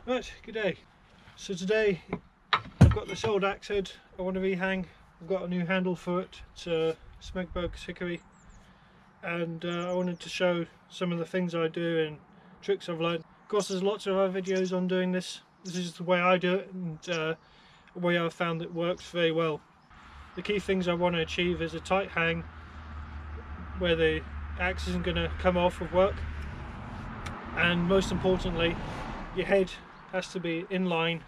Right, good day. So today I've got this old axe head I want to rehang. I've got a new handle for it. It's a Smegberg hickory, and I wanted to show some of the things I do and tricks I've learned. Of course, there's lots of other videos on doing this. This is the way I do it, and the way I've found it works very well. The key things I want to achieve is a tight hang where the axe isn't going to come off of work, and most importantly, your head has to be in line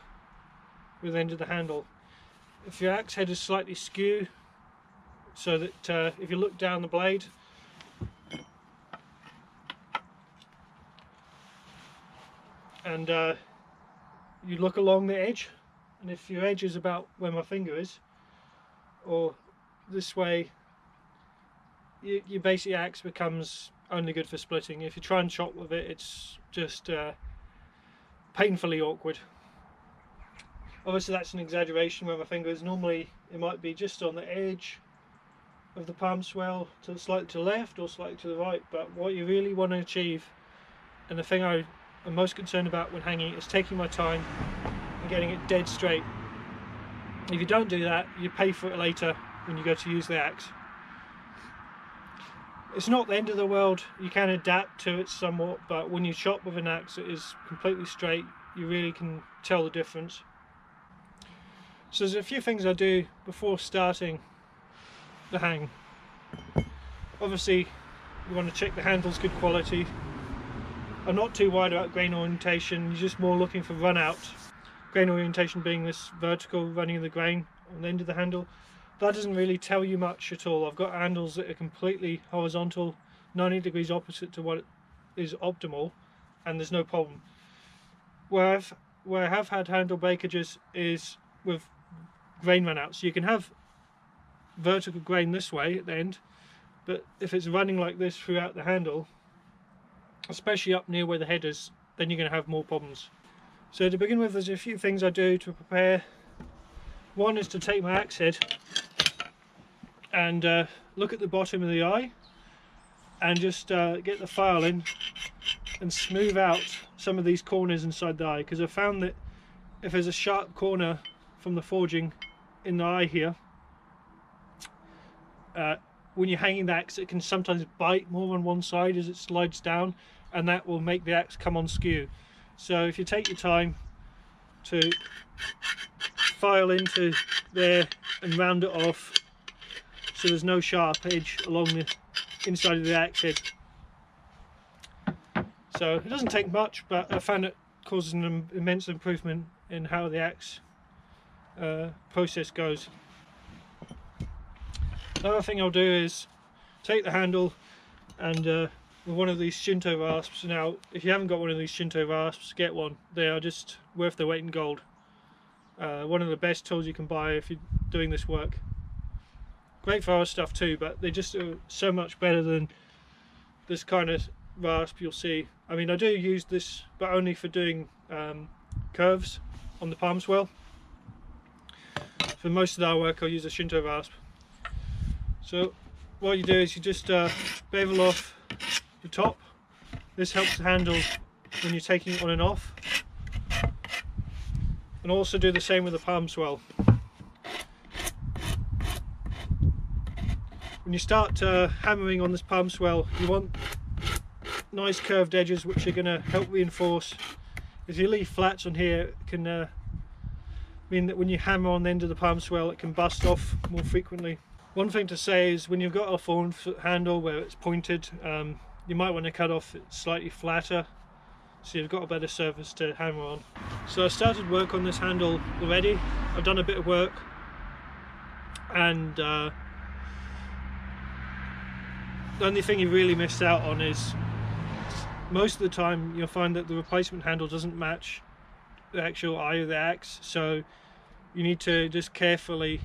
with the end of the handle. If your axe head is slightly skew, so that if you look down the blade, and you look along the edge, and if your edge is about where my finger is, or this way, your basic axe becomes only good for splitting. If you try and chop with it, it's just painfully awkward. Obviously that's an exaggeration where my finger is. Normally it might be just on the edge of the palm swell, to slightly to the left or slightly to the right, but what you really want to achieve, and the thing I'm most concerned about when hanging, is taking my time and getting it dead straight. If you don't do that, you pay for it later when you go to use the axe. It's not the end of the world, you can adapt to it somewhat, but when you chop with an axe it is completely straight, you really can tell the difference. So there's a few things I do before starting the hang. Obviously you want to check the handle's good quality. I'm not too worried about grain orientation, you're just more looking for run out. Grain orientation being this vertical running of the grain on the end of the handle. That doesn't really tell you much at all. I've got handles that are completely horizontal, 90 degrees opposite to what is optimal, and there's no problem. Where I have had handle breakages is with grain run out. So you can have vertical grain this way at the end, but if it's running like this throughout the handle, especially up near where the head is, then you're going to have more problems. So to begin with, there's a few things I do to prepare. One is to take my axe head and look at the bottom of the eye and just get the file in and smooth out some of these corners inside the eye, because I've found that if there's a sharp corner from the forging in the eye here, when you're hanging the axe, it can sometimes bite more on one side as it slides down, and that will make the axe come on skew. So if you take your time to file into there and round it off so there's no sharp edge along the inside of the axe head. So it doesn't take much, but I found it causes an immense improvement in how the axe process goes. Another thing I'll do is take the handle and with one of these Shinto rasps. Now if you haven't got one of these Shinto rasps, get one. They are just worth their weight in gold. One of the best tools you can buy if you're doing this work. Great for other stuff too, but they just are so much better than this kind of rasp you'll see. I mean, I do use this, but only for doing curves on the palm swell. For most of our work I'll use a Shinto rasp. So what you do is you just bevel off the top. This helps the handle when you're taking it on and off. And also do the same with the palm swell. When you start hammering on this palm swell, you want nice curved edges which are going to help reinforce. If you leave flats on here, it can mean that when you hammer on the end of the palm swell, it can bust off more frequently. One thing to say is when you've got a formed handle where it's pointed, you might want to cut off it slightly flatter so you've got a better surface to hammer on. So I started work on this handle already. I've done a bit of work, and the only thing you really missed out on is most of the time you'll find that the replacement handle doesn't match the actual eye of the axe, so you need to just carefully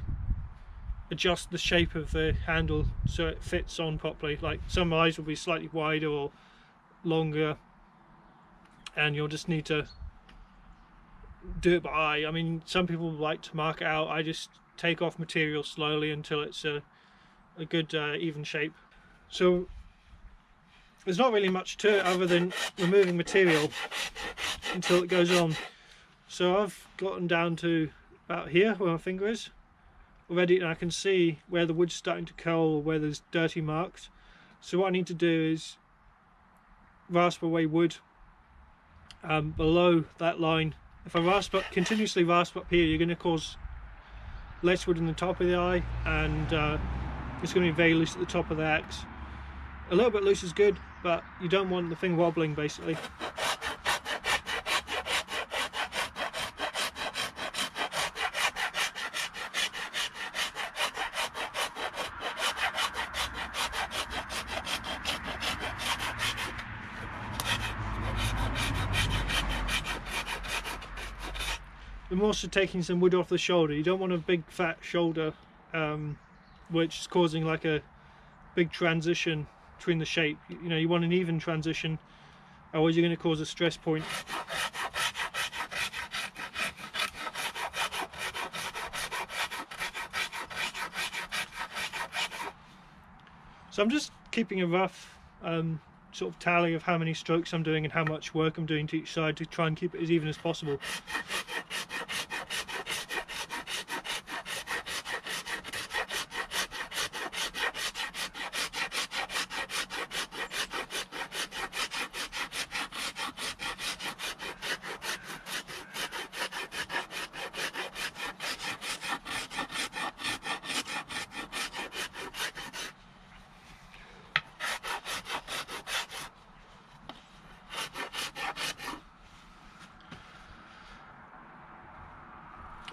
adjust the shape of the handle so it fits on properly. Like some eyes will be slightly wider or longer, and you'll just need to do it by eye. I mean, some people like to mark it out. I just take off material slowly until it's a good even shape. So there's not really much to it other than removing material until it goes on. So I've gotten down to about here where my finger is already, and I can see where the wood's starting to curl or where there's dirty marks. So what I need to do is rasp away wood below that line. If I continuously rasp up here, you're going to cause less wood in the top of the eye, and it's going to be very loose at the top of the axe. A little bit loose is good, but you don't want the thing wobbling basically. I'm also taking some wood off the shoulder. You don't want a big fat shoulder which is causing like a big transition between the shape. You know, you want an even transition, otherwise you're going to cause a stress point. So I'm just keeping a rough sort of tally of how many strokes I'm doing and how much work I'm doing to each side to try and keep it as even as possible.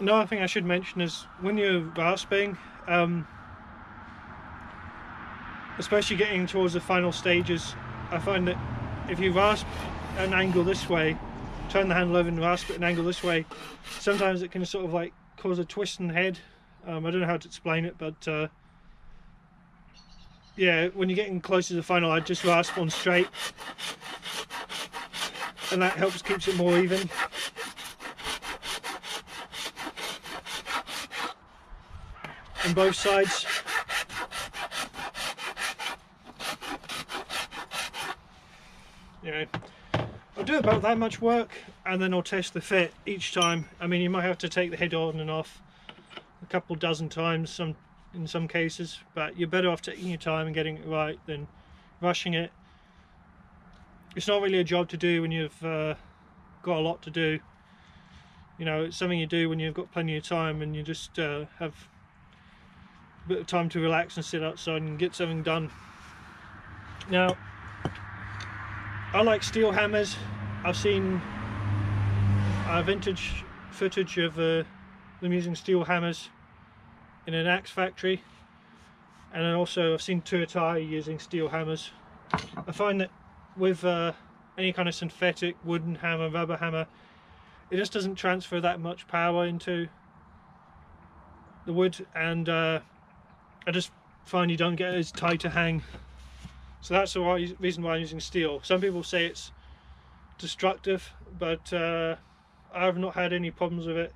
Another thing I should mention is when you're rasping, especially getting towards the final stages, I find that if you rasp at an angle this way, turn the handle over and rasp at an angle this way, sometimes it can sort of like cause a twist in the head. I don't know how to explain it, but yeah, when you're getting close to the final, I just rasp on straight, and that keeps it more even. On both sides. You know, I'll do about that much work and then I'll test the fit each time. I mean, you might have to take the head on and off a couple dozen times in some cases, but you're better off taking your time and getting it right than rushing it. It's not really a job to do when you've got a lot to do. You know, it's something you do when you've got plenty of time and you just have a bit of time to relax and sit outside and get something done. Now, I like steel hammers. I've seen vintage footage of them using steel hammers in an axe factory, and then also I've seen Tuatara using steel hammers. I find that with any kind of synthetic wooden hammer, rubber hammer, it just doesn't transfer that much power into the wood, and I just find you don't get as tight a hang. So that's the reason why I'm using steel. Some people say it's destructive, but I've not had any problems with it.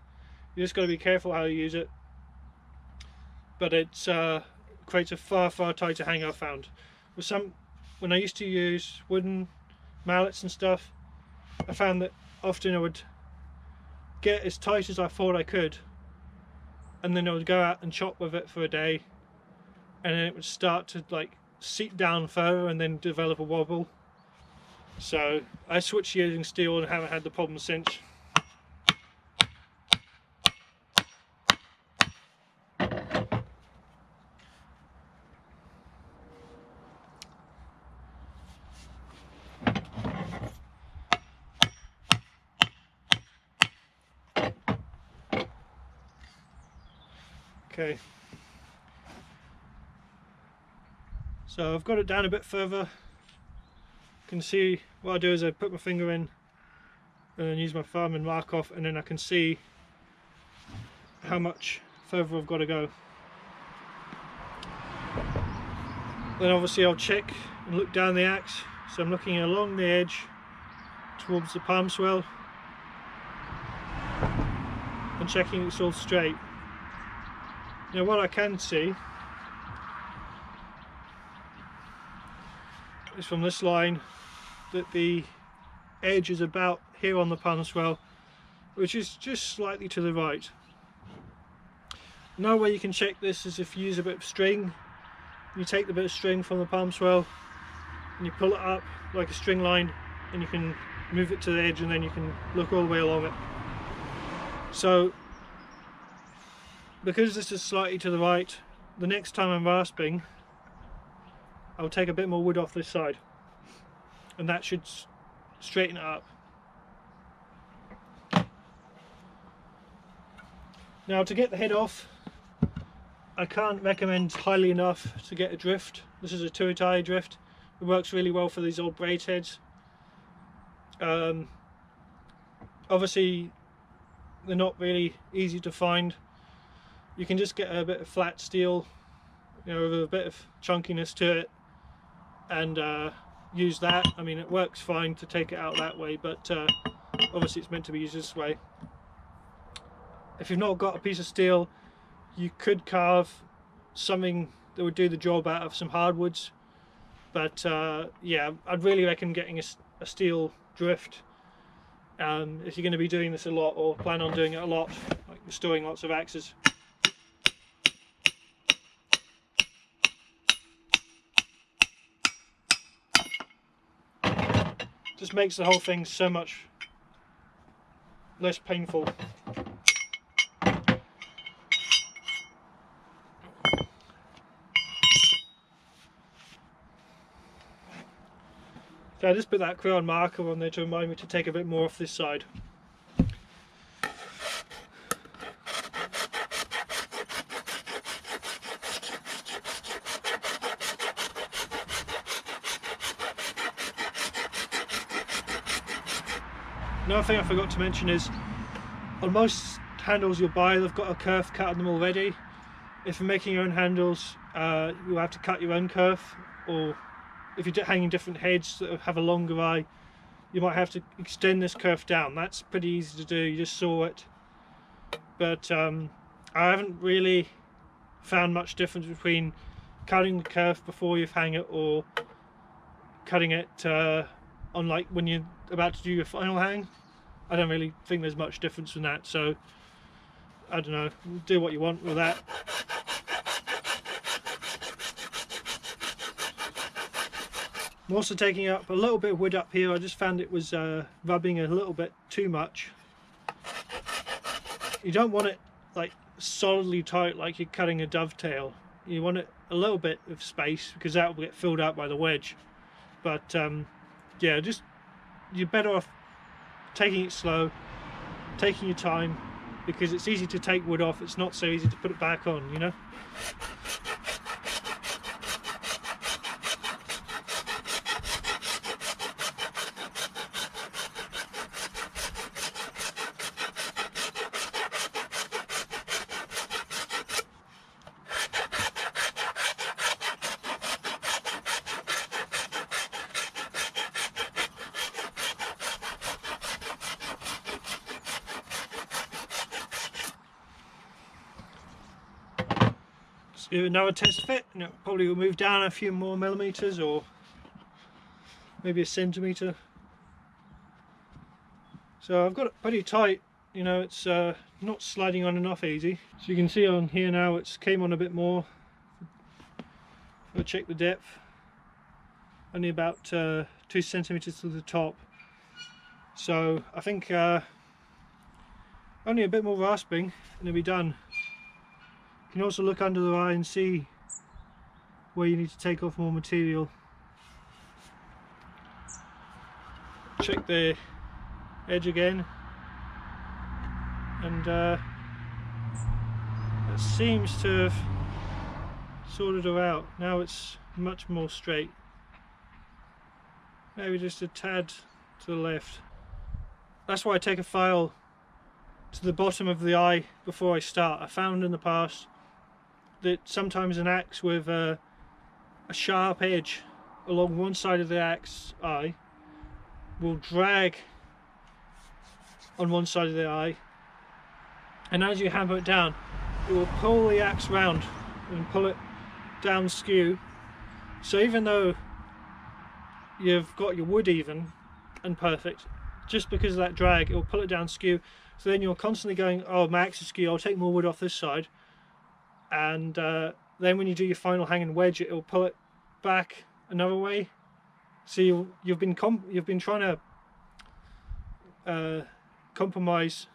You just got to be careful how you use it. But it creates a far tighter hang, I've found. When I used to use wooden mallets and stuff, I found that often I would get as tight as I thought I could, and then I would go out and chop with it for a day, and then it would start to like seep down further and then develop a wobble. So I switched to using steel and haven't had the problem since. Okay, so I've got it down a bit further. You can see what I do is I put my finger in and then use my thumb and mark off, and then I can see how much further I've got to go. Then obviously I'll check and look down the axe, so I'm looking along the edge towards the palm swell and checking it's all straight. Now what I can see is from this line that the edge is about here on the palm swell, which is just slightly to the right. Another way you can check this is if you use a bit of string. You take the bit of string from the palm swell and you pull it up like a string line, and you can move it to the edge, and then you can look all the way along it. So because this is slightly to the right, the next time I'm rasping I'll take a bit more wood off this side, and that should straighten it up. Now, to get the head off, I can't recommend highly enough to get a drift. This is a Tuatara drift. It works really well for these old braid heads. Obviously they're not really easy to find. You can just get a bit of flat steel, you know, with a bit of chunkiness to it, and use that. I mean, it works fine to take it out that way, but obviously it's meant to be used this way. If you've not got a piece of steel, you could carve something that would do the job out of some hardwoods, but yeah, I'd really reckon getting a steel drift if you're going to be doing this a lot, or plan on doing it a lot, like restoring lots of axes. Just makes the whole thing so much less painful. So I just put that crayon marker on there to remind me to take a bit more off this side. Another thing I forgot to mention is, on most handles you'll buy, they've got a kerf cut on them already. If you're making your own handles, you'll have to cut your own kerf, or if you're hanging different heads that have a longer eye, you might have to extend this kerf down. That's pretty easy to do, you just saw it. But I haven't really found much difference between cutting the kerf before you hang it, or cutting it on, like, when you're about to do your final hang. I don't really think there's much difference in that, so I don't know, do what you want with that. I'm also taking up a little bit of wood up here. I just found it was rubbing a little bit too much. You don't want it like solidly tight like you're cutting a dovetail. You want it a little bit of space, because that will get filled out by the wedge. But yeah, just, you're better off taking it slow, taking your time, because it's easy to take wood off, it's not so easy to put it back on, you know. Do another test fit, and it probably will move down a few more millimeters, or maybe a centimeter. So I've got it pretty tight, you know, it's not sliding on and off easy. So you can see on here now it's came on a bit more. I'll check the depth, only about 2 centimeters to the top. So I think only a bit more rasping and it'll be done. You can also look under the eye and see where you need to take off more material. Check the edge again, and it seems to have sorted her out. Now it's much more straight. Maybe just a tad to the left. That's why I take a file to the bottom of the eye before I start. I found in the past that sometimes an axe with a sharp edge along one side of the axe eye will drag on one side of the eye, and as you hammer it down it will pull the axe round and pull it down skew. So even though you've got your wood even and perfect, just because of that drag it will pull it down skew, So then you're constantly going, oh, my axe is skew, I'll take more wood off this side, and then when you do your final hang and wedge, it'll pull it back another way. So you've been trying to compromise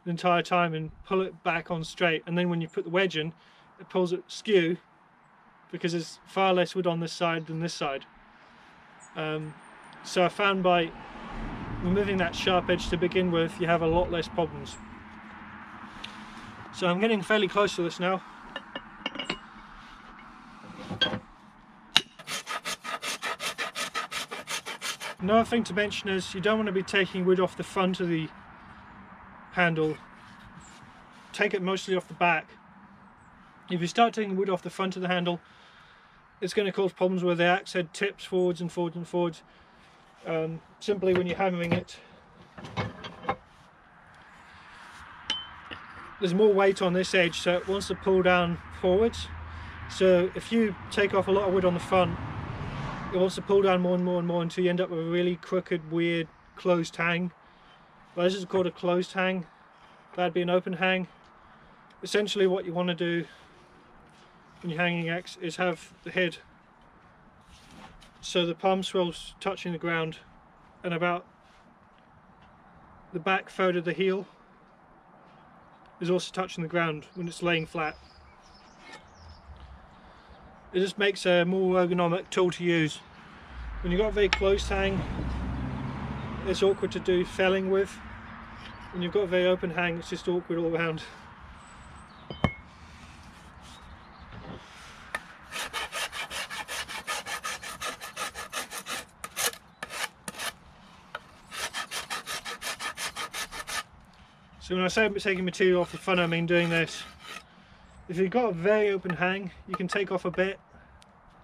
the entire time and pull it back on straight, and then when you put the wedge in, it pulls it skew because there's far less wood on this side than this side. So I found by removing that sharp edge to begin with, you have a lot less problems. So I'm getting fairly close to this now. Another thing to mention is you don't want to be taking wood off the front of the handle. Take it mostly off the back. If you start taking wood off the front of the handle, it's going to cause problems where the axe head tips forwards and forwards and forwards. Simply when you're hammering it, there's more weight on this edge, so it wants to pull down forwards. So if you take off a lot of wood on the front, it wants to pull down more and more and more until you end up with a really crooked, weird, closed hang. Well, this is called a closed hang. That'd be an open hang. Essentially what you want to do when you're hanging axe is have the head so the palm swell's touching the ground, and about the back third of the heel is also touching the ground when it's laying flat. It just makes a more ergonomic tool to use. When you've got a very closed hang, it's awkward to do felling with. When you've got a very open hang, it's just awkward all around. So when I say taking material off the front, I mean doing this. If you've got a very open hang, you can take off a bit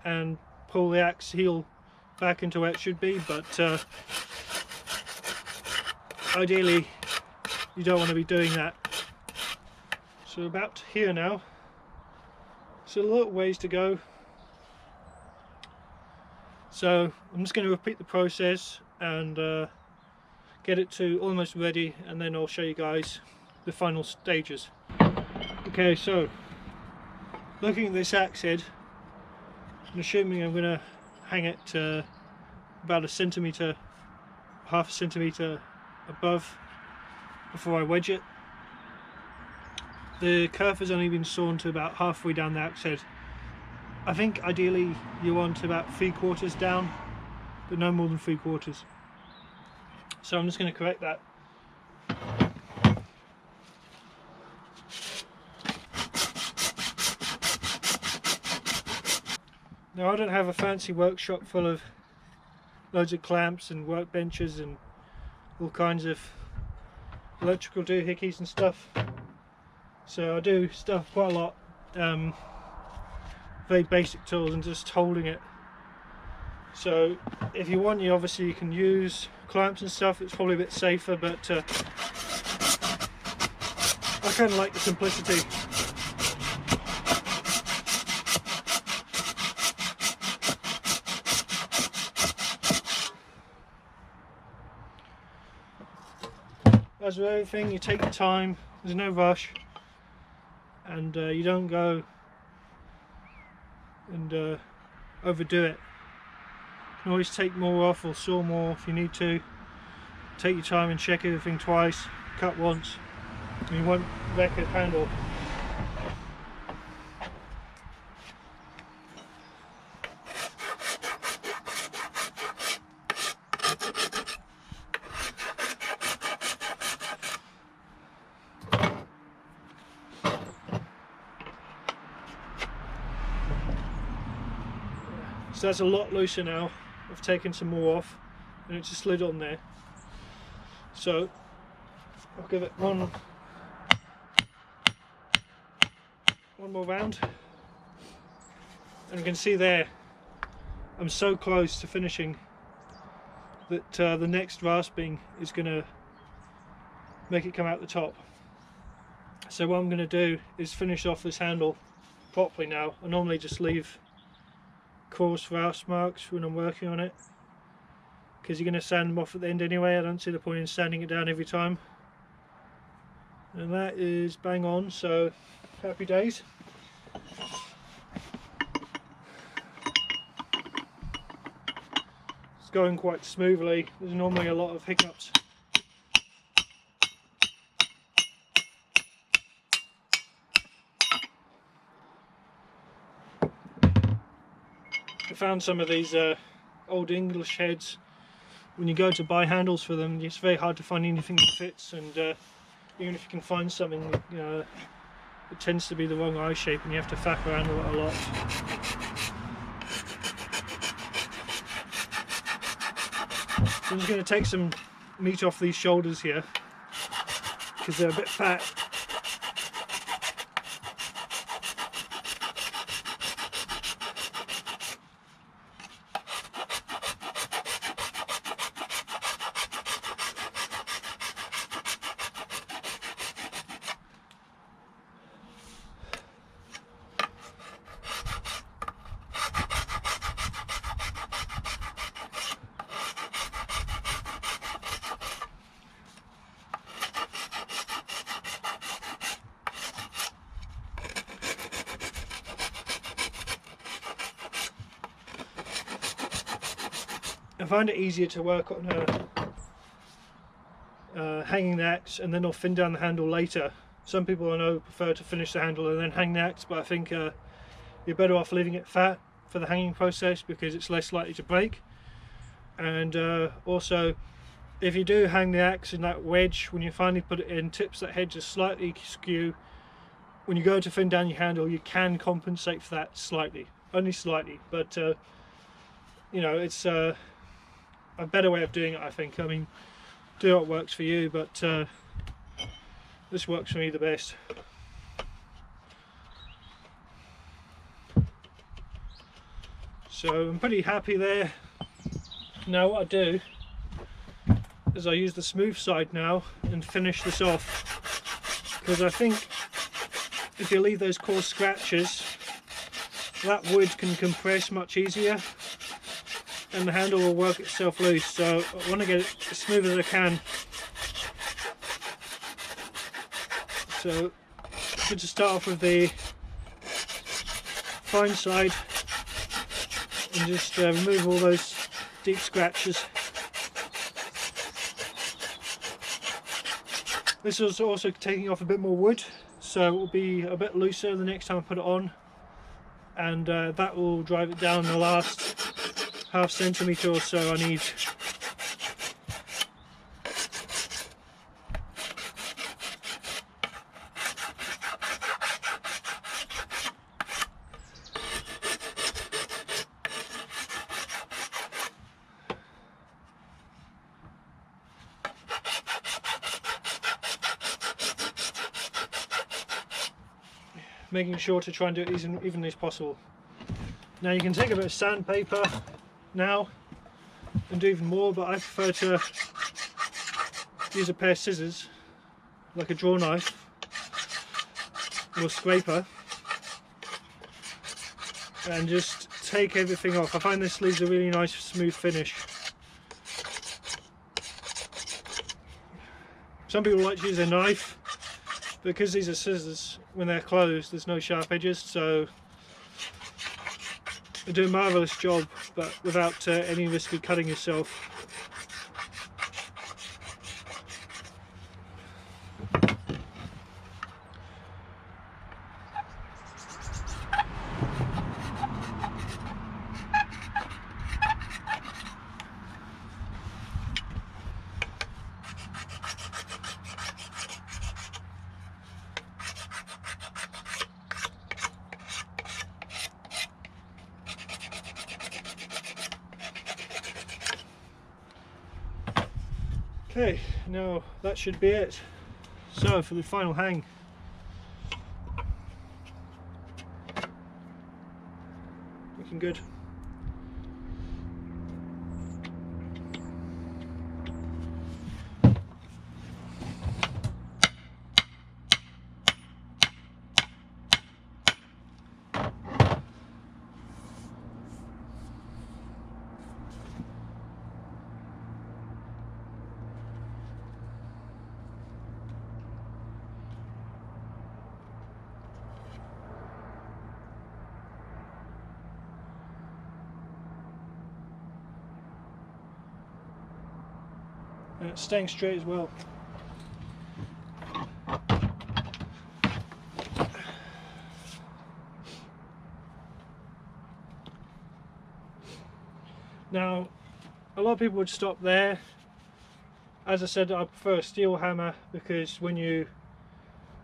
and pull the axe heel back into where it should be, but ideally you don't want to be doing that. So about here now, so a little ways to go. So I'm just going to repeat the process and get it to almost ready, and then I'll show you guys the final stages. Okay, so looking at this axe head, I'm assuming I'm going to hang it about a centimetre, half a centimetre above before I wedge it. The kerf has only been sawn to about halfway down the axe head. I think ideally you want about 3/4 down, but no more than 3/4. So I'm just going to correct that. Now I don't have a fancy workshop full of loads of clamps and workbenches and all kinds of electrical doohickeys and stuff. So I do stuff quite a lot, very basic tools and just holding it. So if you want, obviously you can use clamps and stuff. It's probably a bit safer, but I kind of like the simplicity. As with everything, you take your time, there's no rush, and you don't go and overdo it. You can always take more off or saw more if you need to. Take your time and check everything twice, cut once, and you won't wreck a handle. So that's a lot looser now. I've taken some more off and it just slid on there. So I'll give it one more round, and you can see there I'm so close to finishing that the next rasping is going to make it come out the top. So what I'm going to do is finish off this handle properly now. I normally just leave coarse rasp marks when I'm working on it, because you're going to sand them off at the end anyway. I don't see the point in sanding it down every time. and that is bang on, so happy days. It's going quite smoothly. There's normally a lot of hiccups. I found some of these old English heads, when you go to buy handles for them, it's very hard to find anything that fits, and even if you can find something, you know, it tends to be the wrong eye shape and you have to faff around with it a lot. So I'm just going to take some meat off these shoulders here because they're a bit fat. I find it easier to work on hanging the axe and then I'll thin down the handle later. Some people I know prefer to finish the handle and then hang the axe, but I think you're better off leaving it fat for the hanging process because it's less likely to break. And also, if you do hang the axe in that wedge, when you finally put it in, tips that head just slightly skew. When you go to thin down your handle, you can compensate for that slightly, only slightly, but you know, it's a better way of doing it, I think. I mean, do what works for you, but this works for me the best. So I'm pretty happy there. Now what I do is I use the smooth side now and finish this off, because I think if you leave those coarse scratches, that wood can compress much easier and the handle will work itself loose. So I want to get it as smooth as I can. So good to start off with the fine side and just remove all those deep scratches. This is also taking off a bit more wood, so it will be a bit looser the next time I put it on, and that will drive it down the last half centimetre or so I need. Making sure to try and do it as evenly as possible. Now you can take a bit of sandpaper now and do even more, but I prefer to use a pair of scissors, like a draw knife or scraper, and just take everything off. I find this leaves a really nice smooth finish. Some people like to use a knife, because these are scissors, when they're closed there's no sharp edges, so they do a marvellous job, but without any risk of cutting yourself. Okay, now that should be it. So for the final hang, looking good. and it's staying straight as well. Now, a lot of people would stop there. As I said, I prefer a steel hammer because when you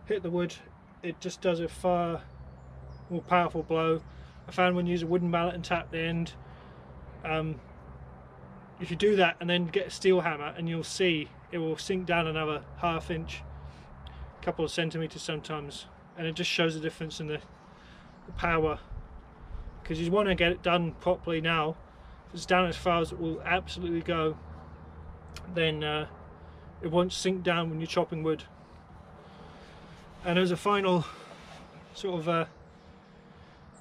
hit the wood, it just does a far more powerful blow. I found when you use a wooden mallet and tap the end, if you do that and then get a steel hammer, and you'll see it will sink down another ½ inch, a couple of centimeters sometimes, and it just shows the difference in the power, because you want to get it done properly. Now if it's down as far as it will absolutely go, then it won't sink down when you're chopping wood. And as a final sort of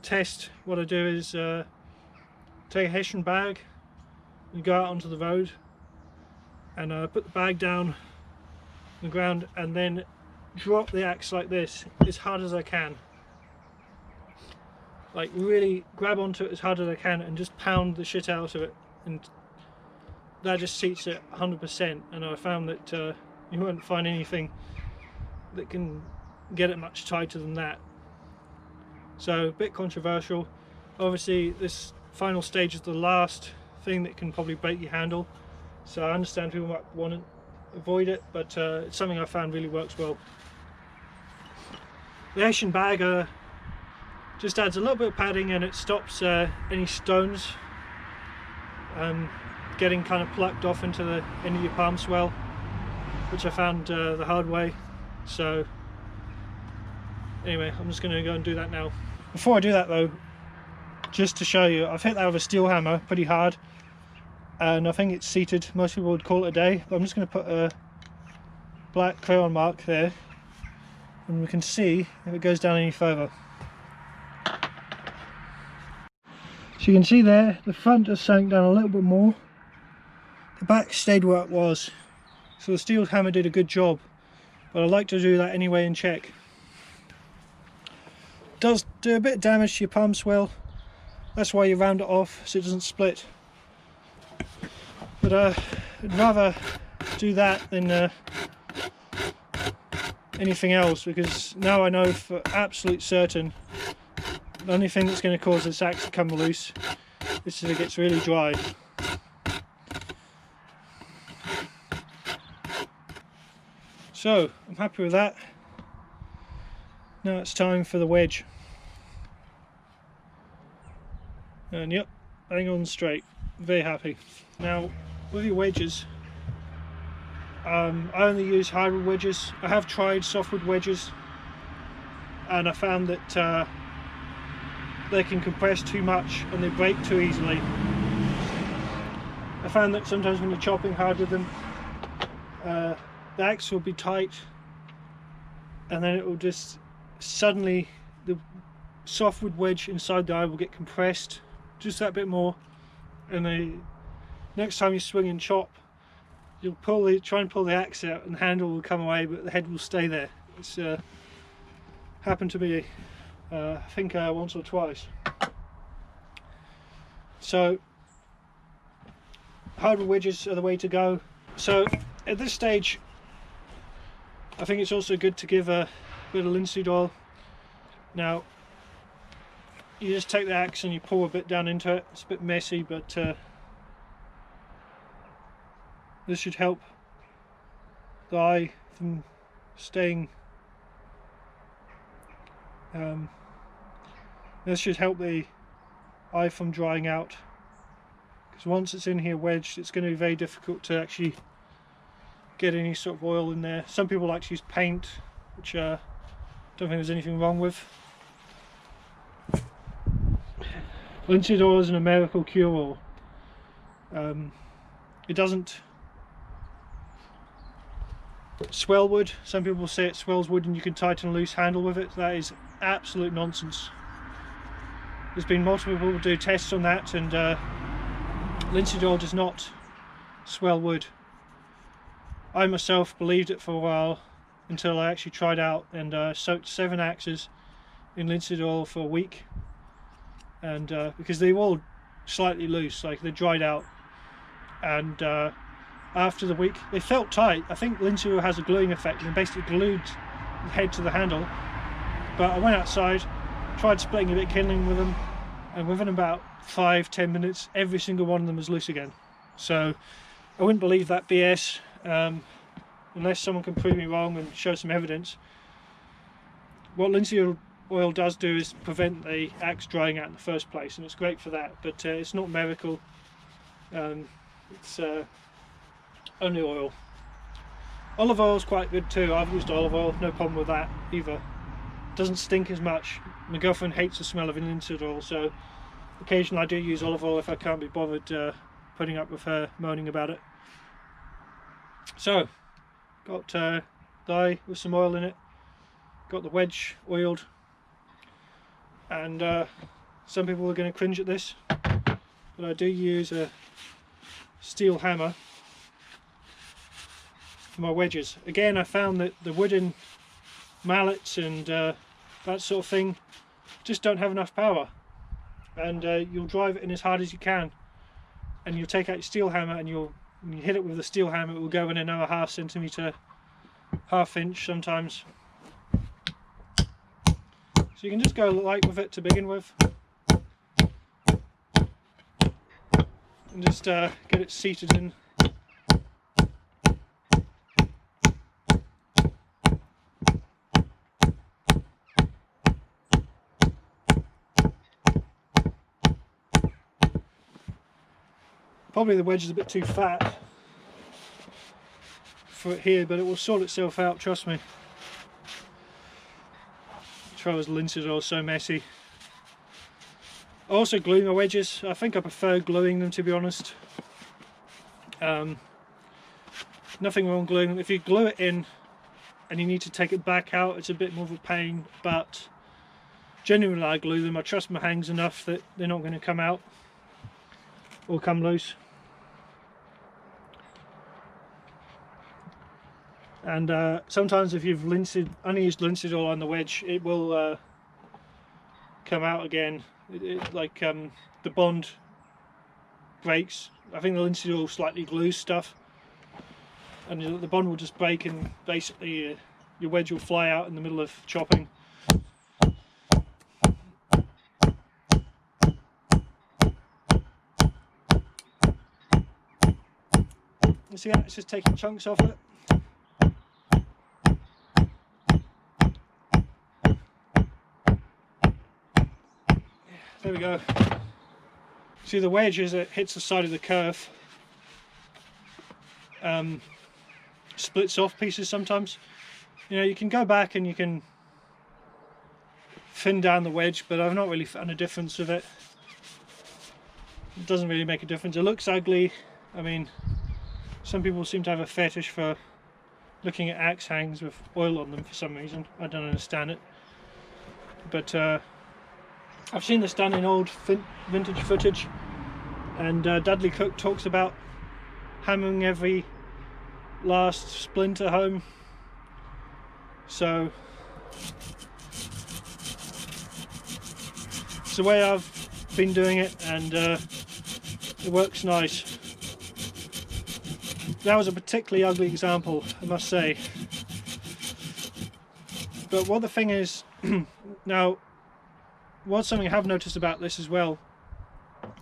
test, what I do is take a Hessian bag and go out onto the road and put the bag down on the ground and then drop the axe like this as hard as I can. Like really grab onto it as hard as I can and just pound the shit out of it, and that just seats it 100%. And I found that you won't find anything that can get it much tighter than that. So a bit controversial. Obviously this final stage is the last thing that can probably break your handle, so I understand people might want to avoid it, but it's something I found really works well. The Hessian bag just adds a little bit of padding, and it stops any stones getting kind of plucked off into the end of your palm swell, which I found the hard way. So anyway, I'm just going to go and do that now. Before I do that though, just to show you, I've hit that with a steel hammer pretty hard, and I think it's seated. Most people would call it a day, but I'm just going to put a black crayon mark there, and we can see if it goes down any further. So you can see there, the front has sunk down a little bit more, the back stayed where it was, so the steel hammer did a good job, but I like to do that anyway and check. It does do a bit of damage to your palm swell, that's why you round it off so it doesn't split. But I'd rather do that than anything else, because now I know for absolute certain the only thing that's going to cause this axe to come loose is if it gets really dry. So I'm happy with that. Now it's time for the wedge. And yep, hang on straight. Very happy. Now with your wedges, I only use hardwood wedges. I have tried softwood wedges, and I found that they can compress too much and they break too easily. I found that sometimes when you're chopping hard with them, the axe will be tight, and then it will just suddenly, the softwood wedge inside the eye will get compressed just that bit more, and the next time you swing and chop, you'll try and pull the axe out and the handle will come away, but the head will stay there. It's happened to me I think once or twice. So hardwood wedges are the way to go. So at this stage I think it's also good to give a bit of linseed oil. Now you just take the axe and you pour a bit down into it. It's a bit messy, but this should help the eye from staying this should help the eye from drying out, because once it's in here wedged, it's going to be very difficult to actually get any sort of oil in there. Some people like to use paint, which I don't think there's anything wrong with. Linseed oil is an American cure-all. It doesn't swell wood. Some people say it swells wood and you can tighten a loose handle with it. That is absolute nonsense. There's been multiple people do tests on that, and linseed oil does not swell wood. I myself believed it for a while until I actually tried out and soaked 7 axes in linseed oil for a week, and because they were all slightly loose, like they dried out, and after the week. They felt tight. I think linseed oil has a gluing effect and basically glued the head to the handle. But I went outside, tried splitting a bit of kindling with them, and within about 5-10 minutes every single one of them was loose again. So I wouldn't believe that BS unless someone can prove me wrong and show some evidence. What linseed oil does do is prevent the axe drying out in the first place, and it's great for that, but it's not miracle. It's only oil. Olive oil is quite good too. I've used olive oil, no problem with that either. Doesn't stink as much. My girlfriend hates the smell of linseed oil, so occasionally I do use olive oil if I can't be bothered putting up with her moaning about it. So, got dye with some oil in it, got the wedge oiled, and some people are going to cringe at this, but I do use a steel hammer for my wedges. Again, I found that the wooden mallets and that sort of thing just don't have enough power, and you'll drive it in as hard as you can, and you'll take out your steel hammer, and when you hit it with the steel hammer, it will go in another ½ centimetre, ½ inch sometimes. So you can just go light with it to begin with, and just get it seated in. Probably the wedge is a bit too fat for it here, but it will sort itself out, trust me. Trouble linseed oil is so messy. I also glue my wedges. I think I prefer gluing them, to be honest. Nothing wrong gluing them. If you glue it in and you need to take it back out, it's a bit more of a pain, but genuinely I glue them. I trust my hangs enough that they're not going to come out or come loose. And sometimes if you've only used linseed oil on the wedge, it will come out again. Like the bond breaks. I think the linseed oil slightly glues stuff, and the bond will just break, and basically your wedge will fly out in the middle of chopping. You see how it's just taking chunks off it? There we go. See, the wedge, as it hits the side of the curve, splits off pieces sometimes. You know, you can go back and you can thin down the wedge, but I've not really found a difference with it. It doesn't really make a difference. It looks ugly. I mean, some people seem to have a fetish for looking at axe hangs with oil on them for some reason. I don't understand it. But I've seen this done in old vintage footage, and Dudley Cook talks about hammering every last splinter home. So it's the way I've been doing it, and it works nice. That was a particularly ugly example, I must say. But what the thing is, now, what's something I have noticed about this as well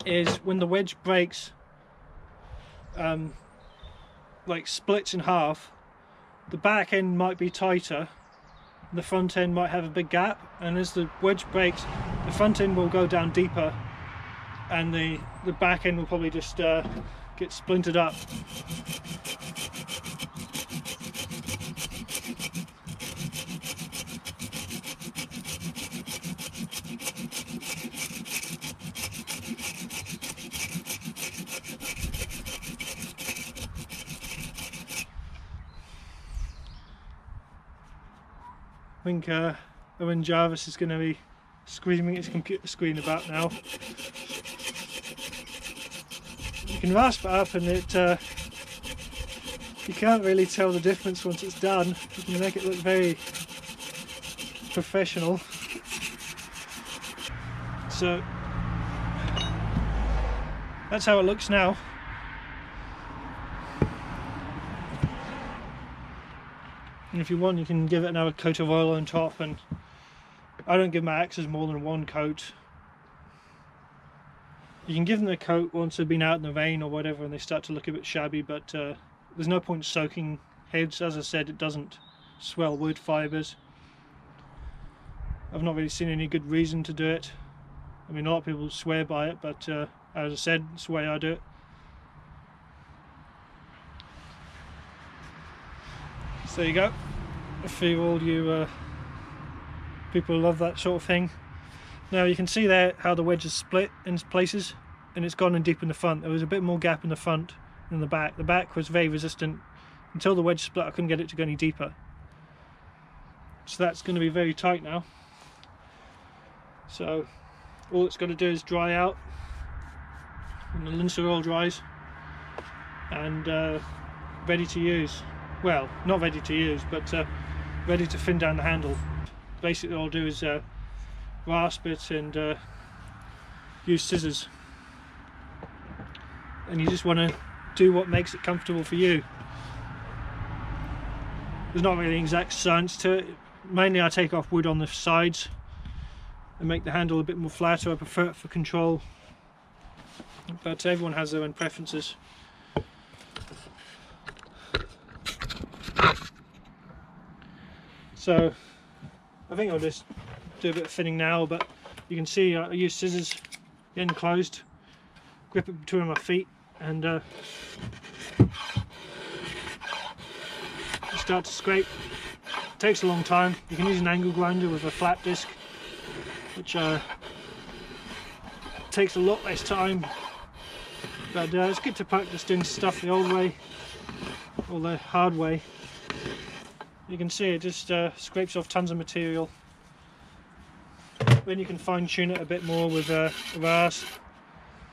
is when the wedge breaks, like splits in half, the back end might be tighter, the front end might have a big gap, and as the wedge breaks, the front end will go down deeper, and the back end will probably just get splintered up. I think Owen Jarvis is going to be screaming at his computer screen about now. You can rasp it up, and it you can't really tell the difference once it's done. You can make it look very professional. So that's how it looks now. And if you want, you can give it another coat of oil on top, and I don't give my axes more than one coat. You can give them a coat once they've been out in the rain or whatever and they start to look a bit shabby, but there's no point soaking heads. As I said, it doesn't swell wood fibres. I've not really seen any good reason to do it. I mean, a lot of people swear by it, but as I said, it's the way I do it. So there you go. For all you people who love that sort of thing. Now you can see there how the wedge is split in places, and it's gone in deep in the front. There was a bit more gap in the front than the back. The back was very resistant. Until the wedge split, I couldn't get it to go any deeper. So that's going to be very tight now. So all it's got to do is dry out when the linseed oil dries, and ready to use. Well, not ready to use, but ready to thin down the handle. Basically all I'll do is rasp it and use scissors, and you just want to do what makes it comfortable for you. There's not really an exact science to it. Mainly I take off wood on the sides and make the handle a bit more flatter. I prefer it for control, but everyone has their own preferences. So I think I'll just do a bit of thinning now, but you can see I use scissors, end closed, grip it between my feet, and start to scrape. It takes a long time. You can use an angle grinder with a flat disc, which takes a lot less time, but it's good to practice doing stuff the old way or the hard way. You can see it just scrapes off tons of material. Then you can fine tune it a bit more with a rasp.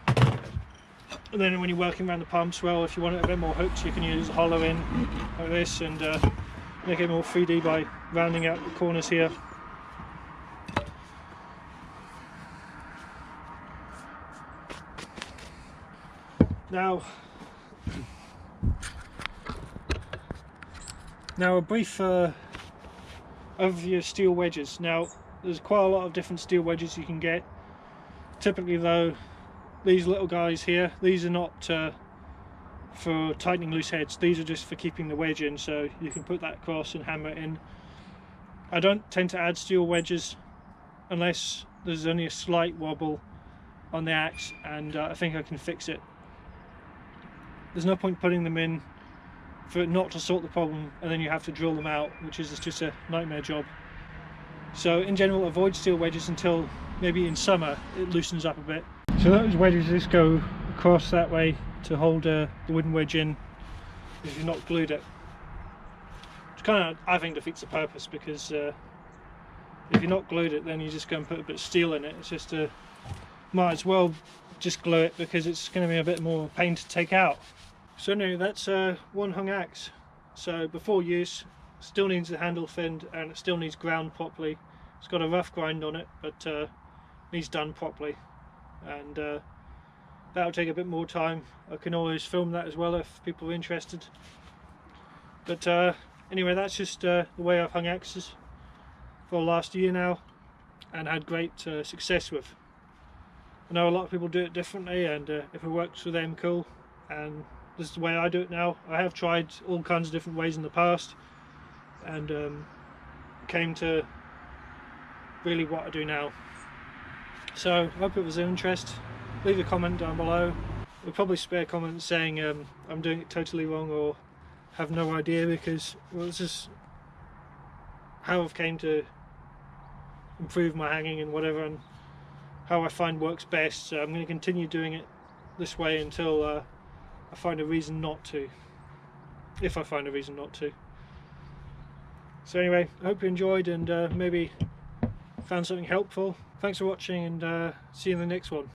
And then when you're working around the pumps, well, if you want it a bit more hooked, you can use a hollow in like this and make it more 3D by rounding out the corners here. Now a brief overview of steel wedges. Now there's quite a lot of different steel wedges you can get. Typically though, these little guys here, these are not for tightening loose heads. These are just for keeping the wedge in, so you can put that across and hammer it in. I don't tend to add steel wedges unless there's only a slight wobble on the axe and I think I can fix it. There's no point putting them in for it not to sort the problem and then you have to drill them out, which is just a nightmare job. So in general, avoid steel wedges until maybe in summer it loosens up a bit. So those wedges just go across that way to hold the wooden wedge in if you've not glued it. Which kind of, I think, defeats the purpose, because if you're not glued it, then you just go and put a bit of steel in it. It's just might as well just glue it, because it's going to be a bit more pain to take out. So anyway, that's one hung axe. So before use, still needs the handle thinned and it still needs ground properly. It's got a rough grind on it, but needs done properly, and that'll take a bit more time. I can always film that as well if people are interested. But anyway, that's just the way I've hung axes for the last year now and had great success with. I know a lot of people do it differently, and if it works for them, cool. And this is the way I do it now. I have tried all kinds of different ways in the past and came to really what I do now. So I hope it was of interest. Leave a comment down below. We'll probably spare comments saying I'm doing it totally wrong or have no idea, because, well, it's just how I've came to improve my hanging and whatever, and how I find works best. So I'm going to continue doing it this way until I find a reason not to, if I find a reason not to. So anyway, I hope you enjoyed and maybe found something helpful. Thanks for watching, and see you in the next one.